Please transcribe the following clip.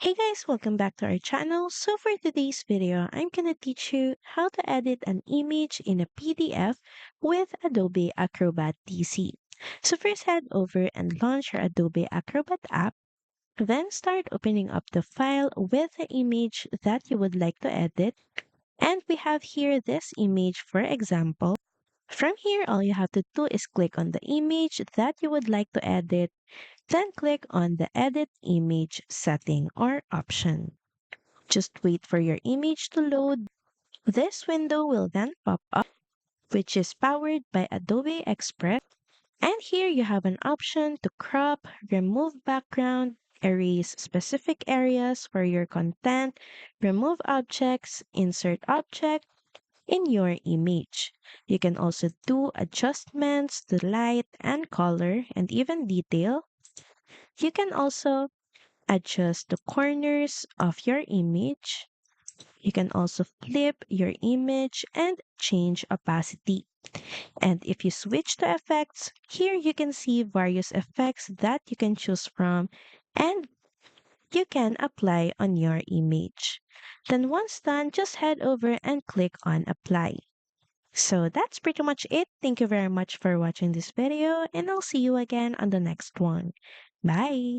Hey guys, welcome back to our channel. So for today's video, I'm gonna teach you how to edit an image in a PDF with Adobe Acrobat DC. So first head over and launch your Adobe Acrobat app. Then start opening up the file with the image that you would like to edit. And we have here this image for example. From here, all you have to do is click on the image that you would like to edit, then click on the Edit Image setting or option. Just wait for your image to load. This window will then pop up, which is powered by Adobe Express. And here you have an option to crop, remove background, erase specific areas for your content, remove objects, insert object in your image. You can also do adjustments to light and color and even detail. You can also adjust the corners of your image. You can also flip your image and change opacity. And if you switch to effects, here you can see various effects that you can choose from and you can apply on your image. Then once done, just head over and click on apply. So that's pretty much it. Thank you very much for watching this video and I'll see you again on the next one. Bye!